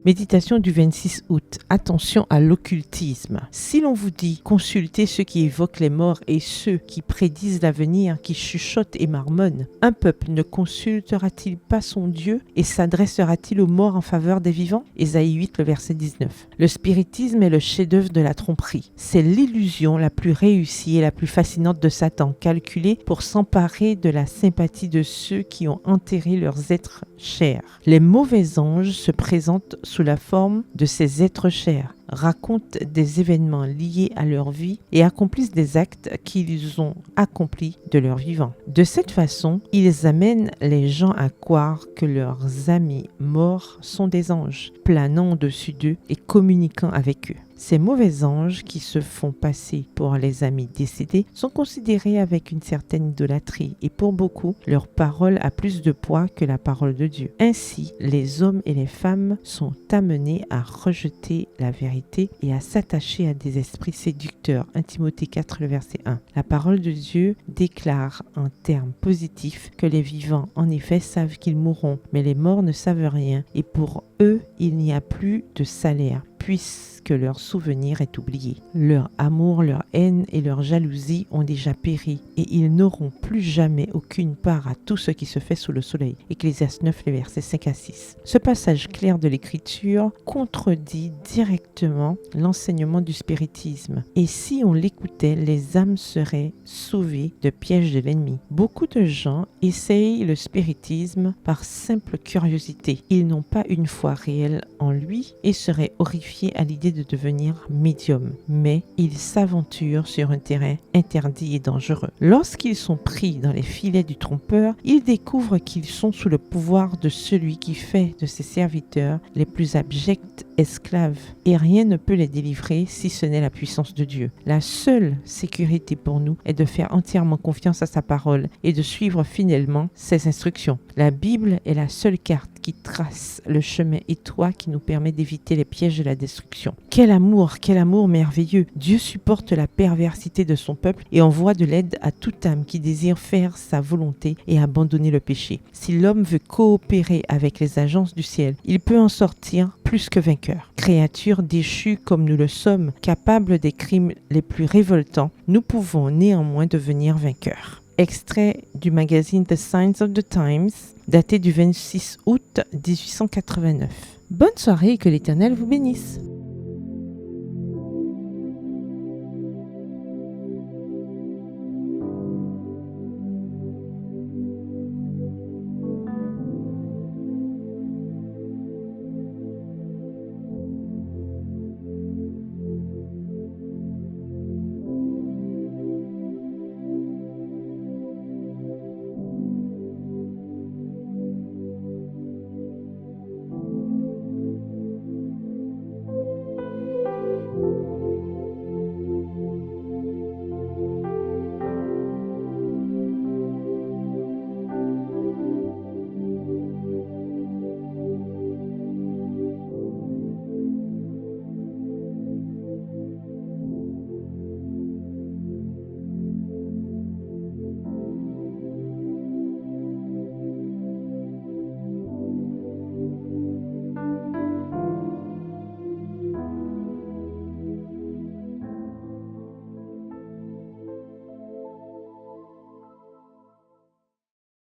Méditation du 26 août. Attention à l'occultisme. Si l'on vous dit consultez ceux qui évoquent les morts et ceux qui prédisent l'avenir, qui chuchotent et marmonnent, un peuple ne consultera-t-il pas son Dieu et s'adressera-t-il aux morts en faveur des vivants? Ésaïe 8, le verset 19. Le spiritisme est le chef-d'œuvre de la tromperie. C'est l'illusion la plus réussie et la plus fascinante de Satan, calculée pour s'emparer de la sympathie de ceux qui ont enterré leurs êtres chers. Les mauvais anges se présentent sous la forme de ces êtres chers, racontent des événements liés à leur vie et accomplissent des actes qu'ils ont accomplis de leur vivant. De cette façon, ils amènent les gens à croire que leurs amis morts sont des anges, planant au-dessus d'eux et communiquant avec eux. Ces mauvais anges qui se font passer pour les amis décédés sont considérés avec une certaine idolâtrie et pour beaucoup, leur parole a plus de poids que la parole de Dieu. Ainsi, les hommes et les femmes sont amenés à rejeter la vérité et à s'attacher à des esprits séducteurs. 1 Timothée 4, le verset 1. La parole de Dieu déclare en termes positifs que les vivants, en effet, savent qu'ils mourront, mais les morts ne savent rien et pour eux, il n'y a plus de salaire, puisque leur souvenir est oublié. Leur amour, leur haine et leur jalousie ont déjà péri et ils n'auront plus jamais aucune part à tout ce qui se fait sous le soleil. Ecclésiaste 9, les versets 5 à 6. Ce passage clair de l'Écriture contredit directement l'enseignement du spiritisme. Et si on l'écoutait, les âmes seraient sauvées de pièges de l'ennemi. Beaucoup de gens essayent le spiritisme par simple curiosité. Ils n'ont pas une foi réelle en lui et seraient horrifiés à l'idée de devenir médium, mais ils s'aventurent sur un terrain interdit et dangereux. Lorsqu'ils sont pris dans les filets du trompeur, ils découvrent qu'ils sont sous le pouvoir de celui qui fait de ses serviteurs les plus abjects esclaves, et rien ne peut les délivrer si ce n'est la puissance de Dieu. La seule sécurité pour nous est de faire entièrement confiance à sa parole et de suivre fidèlement ses instructions. La Bible est la seule carte qui trace le chemin étroit qui nous permet d'éviter les pièges de la destruction. Quel amour merveilleux! Dieu supporte la perversité de son peuple et envoie de l'aide à toute âme qui désire faire sa volonté et abandonner le péché. Si l'homme veut coopérer avec les agences du ciel, il peut en sortir plus que vainqueur. Créatures déchues comme nous le sommes, capables des crimes les plus révoltants, nous pouvons néanmoins devenir vainqueurs. Extrait du magazine The Signs of the Times, daté du 26 août 1889. Bonne soirée et que l'Éternel vous bénisse.